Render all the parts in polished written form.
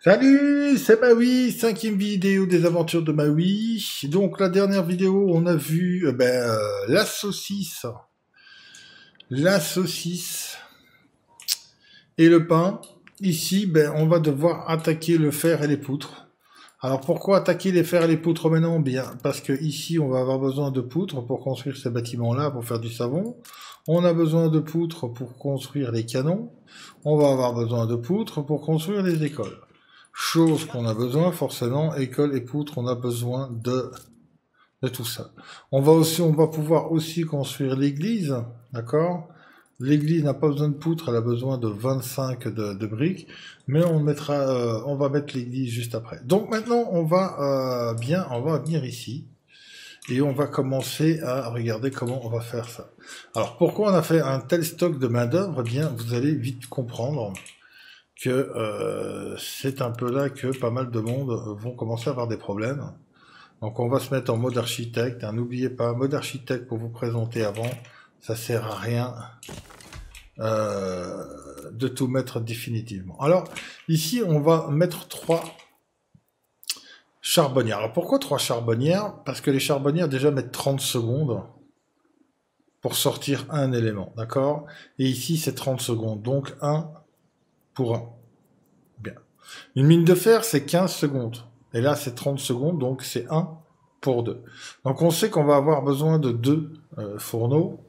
Salut, c'est Maui, cinquième vidéo des aventures de Maui. Donc la dernière vidéo, on a vu la saucisse et le pain. Ici, on va devoir attaquer le fer et les poutres. Alors pourquoi attaquer les fers et les poutres maintenant? Bien, parce que ici, on va avoir besoin de poutres pour construire ces bâtiments-là, pour faire du savon. On a besoin de poutres pour construire les canons. On va avoir besoin de poutres pour construire les écoles. Chose qu'on a besoin, forcément, école et poutres, on a besoin de tout ça. On va pouvoir aussi construire l'église, d'accord? L'église n'a pas besoin de poutres, elle a besoin de 25 de briques, mais on va mettre l'église juste après. Donc maintenant, on va venir ici, et on va commencer à regarder comment on va faire ça. Alors, pourquoi on a fait un tel stock de main-d'œuvre? Eh bien, vous allez vite comprendre que c'est un peu là que pas mal de monde vont commencer à avoir des problèmes. Donc on va se mettre en mode architecte. N'oubliez pas, mode architecte pour vous présenter avant, ça sert à rien de tout mettre définitivement. Alors ici on va mettre 3 charbonnières. Alors pourquoi 3 charbonnières? Parce que les charbonnières déjà mettent 30 secondes pour sortir un élément, d'accord? Et ici c'est 30 secondes, donc 1 pour 1. Bien. Une mine de fer, c'est 15 secondes. Et là, c'est 30 secondes, donc c'est 1 pour 2. Donc on sait qu'on va avoir besoin de 2 fourneaux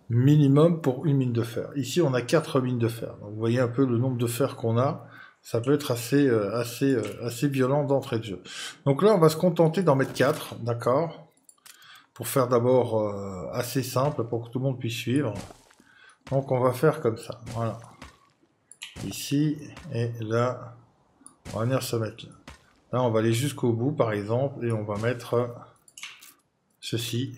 minimum pour une mine de fer. Ici, on a 4 mines de fer. Donc vous voyez un peu le nombre de fer qu'on a. Ça peut être assez violent d'entrée de jeu. Donc là, on va se contenter d'en mettre 4, d'accord? Pour faire d'abord assez simple, pour que tout le monde puisse suivre. Donc on va faire comme ça, voilà. Ici, et là, on va venir se mettre là. Là, on va aller jusqu'au bout, par exemple, et on va mettre ceci,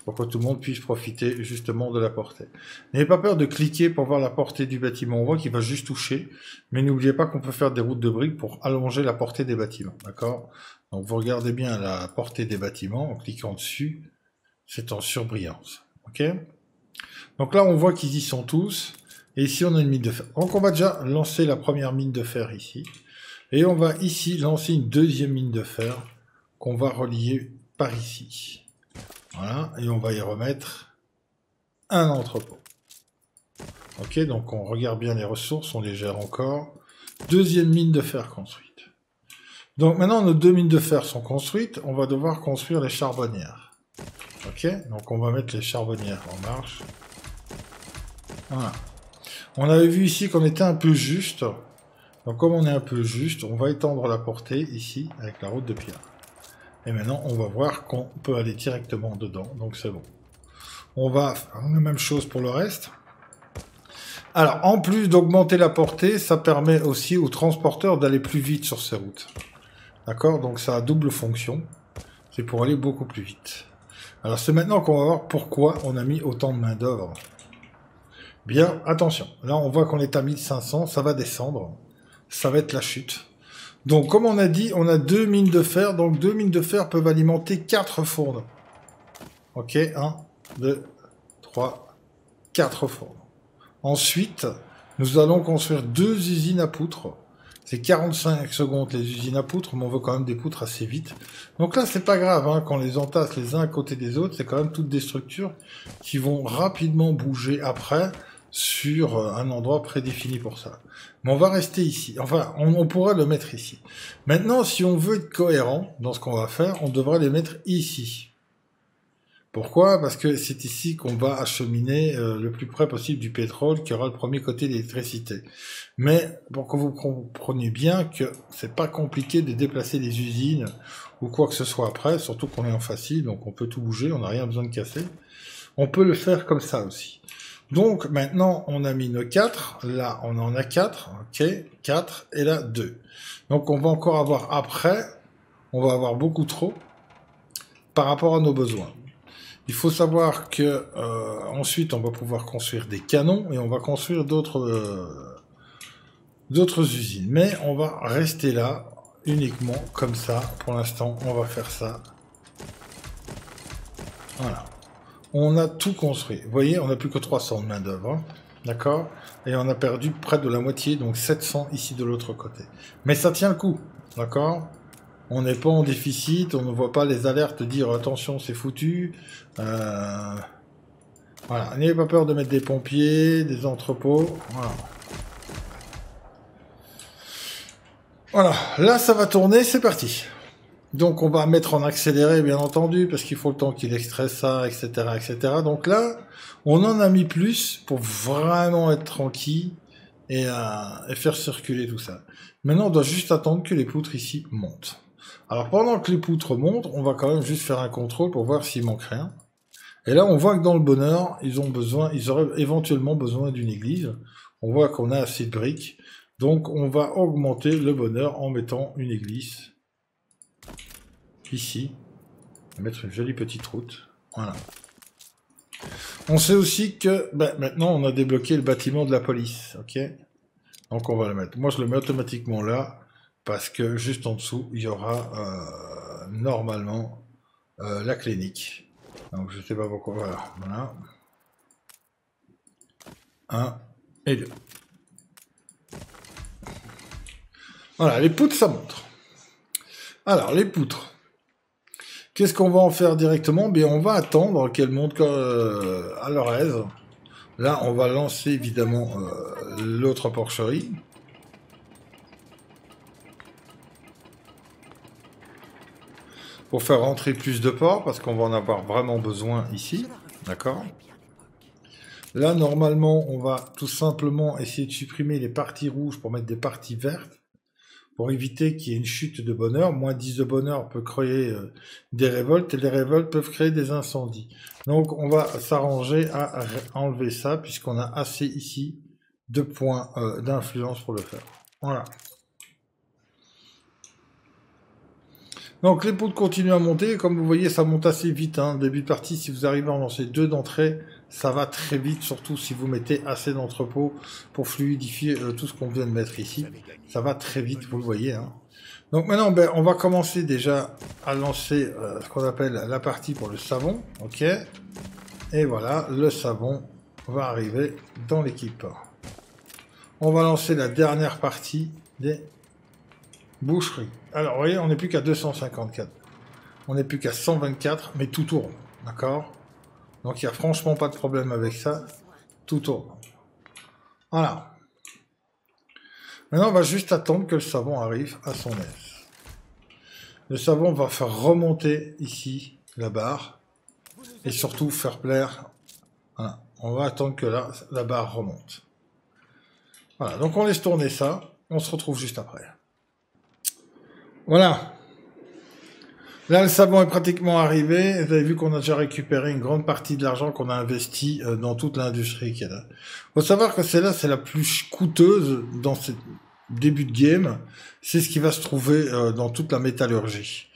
pour que tout le monde puisse profiter justement de la portée. N'ayez pas peur de cliquer pour voir la portée du bâtiment. On voit qu'il va juste toucher, mais n'oubliez pas qu'on peut faire des routes de briques pour allonger la portée des bâtiments, d'accord? Donc vous regardez bien la portée des bâtiments en cliquant dessus, c'est en surbrillance, ok? Donc là, on voit qu'ils y sont tous. Et ici, on a une mine de fer. Donc, on va déjà lancer la première mine de fer ici. Et on va ici lancer une deuxième mine de fer qu'on va relier par ici. Voilà. Et on va y remettre un entrepôt. Ok, donc on regarde bien les ressources, on les gère encore. Deuxième mine de fer construite. Donc maintenant, nos 2 mines de fer sont construites. On va devoir construire les charbonnières. Ok, donc on va mettre les charbonnières en marche. Voilà. On avait vu ici qu'on était un peu juste. Donc comme on est un peu juste, on va étendre la portée ici avec la route de pierre. Et maintenant, on va voir qu'on peut aller directement dedans. Donc c'est bon. On va faire la même chose pour le reste. Alors, en plus d'augmenter la portée, ça permet aussi aux transporteurs d'aller plus vite sur ces routes. D'accord? Donc ça a double fonction. C'est pour aller beaucoup plus vite. Alors c'est maintenant qu'on va voir pourquoi on a mis autant de main d'œuvre. Bien, attention. Là, on voit qu'on est à 1500, ça va descendre. Ça va être la chute. Donc, comme on a dit, on a 2 mines de fer. Donc, 2 mines de fer peuvent alimenter 4 fourneaux. Ok, 1, 2, 3, 4 fourneaux. Ensuite, nous allons construire 2 usines à poutres. C'est 45 secondes les usines à poutres, mais on veut quand même des poutres assez vite. Donc là, c'est pas grave, hein, quand on les entasse les uns à côté des autres, c'est quand même toutes des structures qui vont rapidement bouger après sur un endroit prédéfini pour ça. Mais on va rester ici. Enfin, on pourra le mettre ici. Maintenant, si on veut être cohérent dans ce qu'on va faire, on devrait les mettre ici. Pourquoi? Parce que c'est ici qu'on va acheminer le plus près possible du pétrole, qui aura le premier côté d'électricité. Mais pour que vous compreniez bien que c'est pas compliqué de déplacer les usines ou quoi que ce soit après, surtout qu'on est en facile, donc on peut tout bouger, on n'a rien besoin de casser. On peut le faire comme ça aussi. Donc maintenant, on a mis nos 4, là on en a 4, ok, 4, et là 2. Donc on va encore avoir après, on va avoir beaucoup trop par rapport à nos besoins. Il faut savoir que ensuite on va pouvoir construire des canons et on va construire d'autres usines. Mais on va rester là uniquement comme ça. Pour l'instant, on va faire ça. Voilà. On a tout construit. Vous voyez, on n'a plus que 300 de main d'œuvre. Hein. D'accord? Et on a perdu près de la moitié, donc 700 ici de l'autre côté. Mais ça tient le coup, d'accord? On n'est pas en déficit, on ne voit pas les alertes dire attention, c'est foutu. Voilà, n'ayez pas peur de mettre des pompiers, des entrepôts. Voilà. Voilà, là ça va tourner, c'est parti. Donc on va mettre en accéléré, bien entendu, parce qu'il faut le temps qu'il extrait ça, etc., etc. Donc là, on en a mis plus pour vraiment être tranquille et faire circuler tout ça. Maintenant, on doit juste attendre que les poutres ici montent. Alors pendant que les poutres montent, on va quand même juste faire un contrôle pour voir s'il manque rien. Et là, on voit que dans le bonheur, ils auraient éventuellement besoin d'une église. On voit qu'on a assez de briques. Donc on va augmenter le bonheur en mettant une église. Ici. On va mettre une jolie petite route. Voilà. On sait aussi que maintenant on a débloqué le bâtiment de la police. Ok. Donc on va le mettre. Moi je le mets automatiquement là. Parce que juste en dessous, il y aura normalement la clinique. Donc je sais pas pourquoi. Voilà. 1 et 2. Voilà, les poutres, ça montre. Alors, les poutres. Qu'est-ce qu'on va en faire directement? Bien, on va attendre qu'elles montent à leur aise. Là, on va lancer évidemment l'autre porcherie. Pour faire rentrer plus de porcs, parce qu'on va en avoir vraiment besoin ici. D'accord? Là, normalement, on va tout simplement essayer de supprimer les parties rouges pour mettre des parties vertes. Pour éviter qu'il y ait une chute de bonheur. Moins 10 de bonheur peut créer des révoltes, et les révoltes peuvent créer des incendies. Donc on va s'arranger à enlever ça, puisqu'on a assez ici de points d'influence pour le faire. Voilà. Donc les poutres continuent à monter, comme vous voyez ça monte assez vite, hein. Début de partie, si vous arrivez à en lancer 2 d'entrée, ça va très vite, surtout si vous mettez assez d'entrepôts pour fluidifier tout ce qu'on vient de mettre ici. Ça va très vite, vous le voyez, hein. Donc maintenant, on va commencer déjà à lancer ce qu'on appelle la partie pour le savon, ok. Et voilà, le savon va arriver dans l'équipe. On va lancer la dernière partie des boucheries. Alors, vous voyez, on n'est plus qu'à 254. On n'est plus qu'à 124, mais tout tourne, d'accord? Donc, il n'y a franchement pas de problème avec ça. Tout tourne. Voilà. Maintenant, on va juste attendre que le savon arrive à son aise. Le savon va faire remonter ici la barre. Et surtout faire plaire. Voilà. On va attendre que là, la barre remonte. Voilà. Donc, on laisse tourner ça. On se retrouve juste après. Voilà. Là, le savon est pratiquement arrivé. Vous avez vu qu'on a déjà récupéré une grande partie de l'argent qu'on a investi dans toute l'industrie qu'il y a là. Faut savoir que celle-là, c'est la plus coûteuse dans ce début de game. C'est ce qui va se trouver dans toute la métallurgie.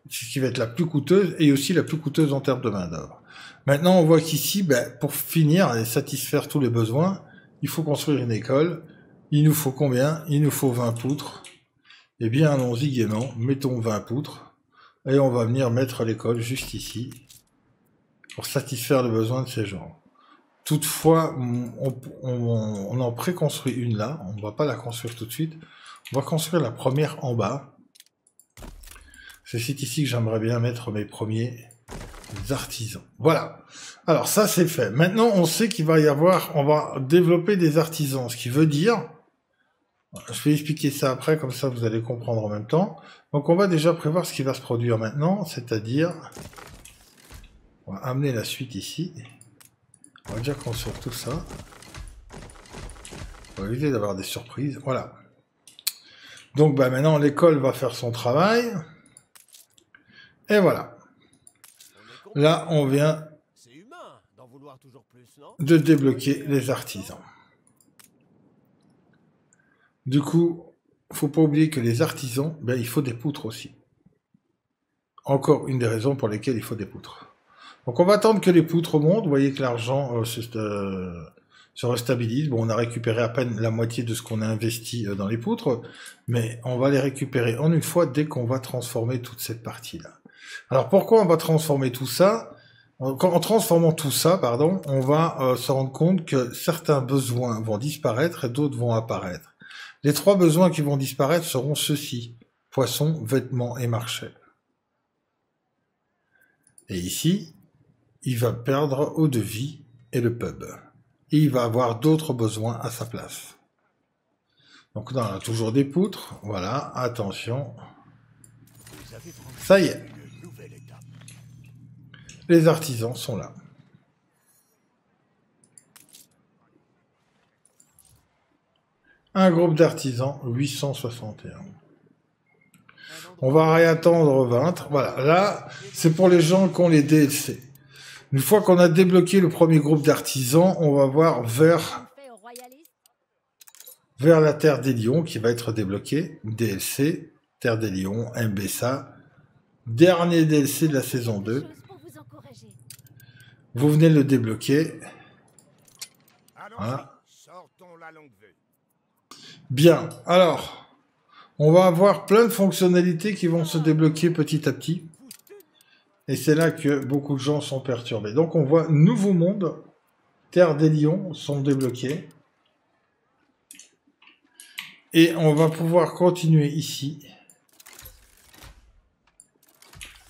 C'est ce qui va être la plus coûteuse et aussi la plus coûteuse en termes de main-d'œuvre. Maintenant, on voit qu'ici, pour finir et satisfaire tous les besoins, il faut construire une école. Il nous faut combien? Il nous faut 20 poutres. Eh bien, allons-y gaiement. Mettons 20 poutres. Et on va venir mettre l'école juste ici pour satisfaire les besoins de ces gens. Toutefois, on en préconstruit une là. On ne va pas la construire tout de suite. On va construire la première en bas. C'est ici que j'aimerais bien mettre mes premiers artisans. Voilà. Alors ça, c'est fait. Maintenant, on sait qu'il va y avoir... On va développer des artisans. Ce qui veut dire... Je vais expliquer ça après, comme ça vous allez comprendre en même temps. Donc on va déjà prévoir ce qui va se produire maintenant, c'est-à-dire... On va amener la suite ici. On va déjà construire tout ça. On va éviter d'avoir des surprises. Voilà. Donc maintenant l'école va faire son travail. Et voilà. Là on vient de débloquer les artisans. Du coup, faut pas oublier que les artisans, il faut des poutres aussi. Encore une des raisons pour lesquelles il faut des poutres. Donc on va attendre que les poutres montent. Vous voyez que l'argent se restabilise. Bon, on a récupéré à peine la moitié de ce qu'on a investi dans les poutres, mais on va les récupérer en une fois dès qu'on va transformer toute cette partie-là. Alors pourquoi on va transformer tout ça? En transformant tout ça, pardon, on va se rendre compte que certains besoins vont disparaître et d'autres vont apparaître. Les 3 besoins qui vont disparaître seront ceux-ci: poissons, vêtements et marché. Et ici, il va perdre eau de vie et le pub. Et il va avoir d'autres besoins à sa place. Donc là, on a toujours des poutres. Voilà, attention. Ça y est. Les artisans sont là. Un groupe d'artisans, 861. On va réattendre 20. Voilà, là, c'est pour les gens qui ont les DLC. Une fois qu'on a débloqué le premier groupe d'artisans, on va voir vers la Terre des Lions qui va être débloquée. DLC, Terre des Lions, MBSA. Dernier DLC de la saison 2. Vous venez le débloquer. Voilà. Bien, alors, on va avoir plein de fonctionnalités qui vont se débloquer petit à petit. Et c'est là que beaucoup de gens sont perturbés. Donc on voit Nouveau Monde, Terre des Lions sont débloqués. Et on va pouvoir continuer ici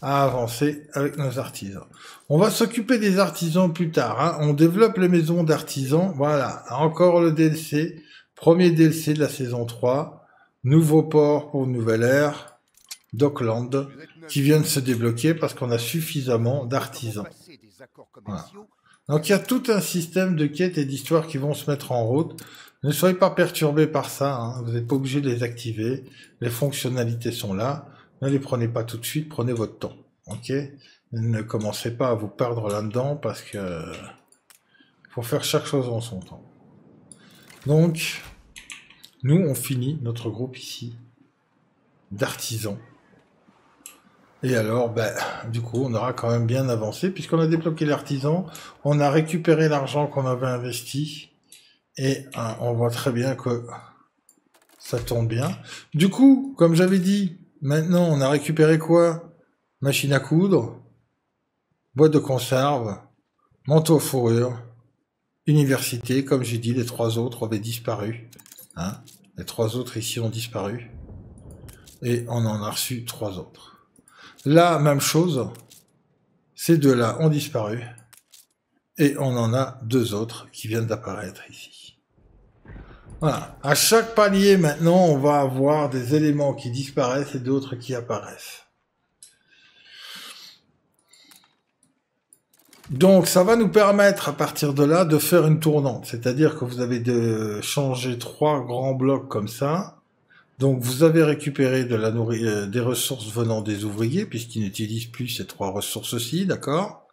à avancer avec nos artisans. On va s'occuper des artisans plus tard. Hein. On développe les maisons d'artisans. Voilà, encore le DLC. Premier DLC de la saison 3. Nouveau port pour Nouvelle Ère. Dockland. Qui vient de se débloquer parce qu'on a suffisamment d'artisans. Voilà. Donc il y a tout un système de quêtes et d'histoires qui vont se mettre en route. Ne soyez pas perturbés par ça. Hein. Vous n'êtes pas obligé de les activer. Les fonctionnalités sont là. Ne les prenez pas tout de suite, prenez votre temps, ok? Ne commencez pas à vous perdre là-dedans parce que faut faire chaque chose en son temps. Donc, nous, on finit notre groupe ici d'artisans. Et alors, ben, du coup, on aura quand même bien avancé puisqu'on a débloqué l'artisan, on a récupéré l'argent qu'on avait investi et on voit très bien que ça tourne bien. Du coup, comme j'avais dit, maintenant, on a récupéré quoi? Machine à coudre, boîte de conserve, manteau à fourrure, université, comme j'ai dit, les 3 autres avaient disparu. Hein, les 3 autres ici ont disparu. Et on en a reçu 3 autres. Là, même chose, ces 2-là ont disparu. Et on en a 2 autres qui viennent d'apparaître ici. Voilà. À chaque palier, maintenant, on va avoir des éléments qui disparaissent et d'autres qui apparaissent. Donc, ça va nous permettre, à partir de là, de faire une tournante. C'est-à-dire que vous avez de changer 3 grands blocs comme ça. Donc, vous avez récupéré de la des ressources venant des ouvriers, puisqu'ils n'utilisent plus ces 3 ressources-ci, d'accord?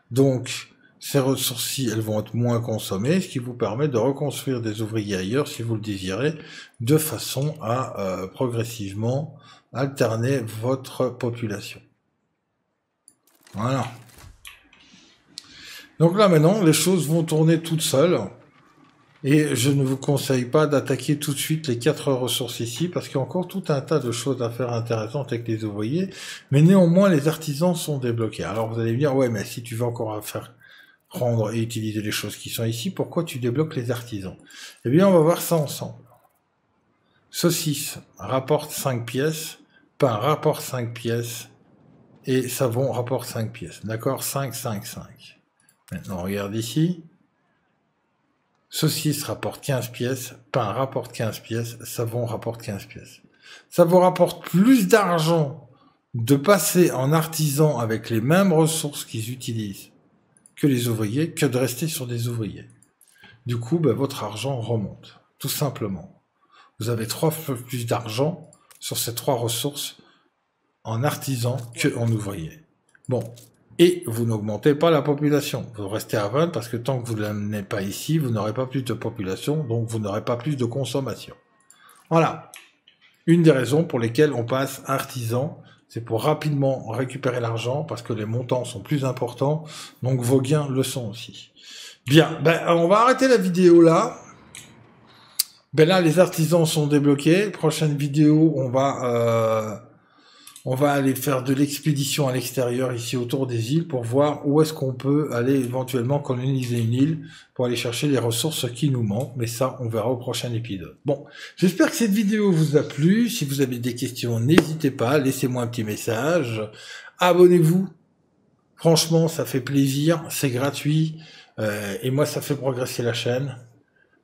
Donc, ces ressources-ci, elles vont être moins consommées, ce qui vous permet de reconstruire des ouvriers ailleurs, si vous le désirez, de façon à progressivement alterner votre population. Voilà. Donc là, maintenant, les choses vont tourner toutes seules. Et je ne vous conseille pas d'attaquer tout de suite les 4 ressources ici, parce qu'il y a encore tout un tas de choses à faire intéressantes avec les ouvriers. Mais néanmoins, les artisans sont débloqués. Alors vous allez me dire, ouais, mais si tu veux encore faire prendre et utiliser les choses qui sont ici, pourquoi tu débloques les artisans? Eh bien, on va voir ça ensemble. Saucisse rapporte 5 pièces, pain rapporte 5 pièces, et savon rapporte 5 pièces. D'accord? 5, 5, 5. Maintenant, on regarde ici. Saucisse rapporte 15 pièces, pain rapporte 15 pièces, savon rapporte 15 pièces. Ça vous rapporte plus d'argent de passer en artisan avec les mêmes ressources qu'ils utilisent que les ouvriers, que de rester sur des ouvriers. Du coup, ben, votre argent remonte, tout simplement. Vous avez 3 fois plus d'argent sur ces 3 ressources en artisan que en ouvrier. Bon. Et vous n'augmentez pas la population. Vous restez à 20 parce que tant que vous ne l'amenez pas ici, vous n'aurez pas plus de population, donc vous n'aurez pas plus de consommation. Voilà. Une des raisons pour lesquelles on passe artisan, c'est pour rapidement récupérer l'argent parce que les montants sont plus importants, donc vos gains le sont aussi. Bien, ben, on va arrêter la vidéo là. Ben là, les artisans sont débloqués. Prochaine vidéo, on va On va aller faire de l'expédition à l'extérieur, ici autour des îles, pour voir où est-ce qu'on peut aller éventuellement coloniser une île, pour aller chercher les ressources qui nous manquent. Mais ça, on verra au prochain épisode. Bon, j'espère que cette vidéo vous a plu. Si vous avez des questions, n'hésitez pas, laissez-moi un petit message. Abonnez-vous. Franchement, ça fait plaisir, c'est gratuit. Et moi, ça fait progresser la chaîne.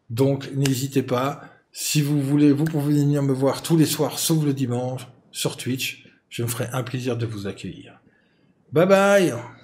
Donc, n'hésitez pas. Si vous voulez, vous pouvez venir me voir tous les soirs, sauf le dimanche, sur Twitch. Je me ferai un plaisir de vous accueillir. Bye bye!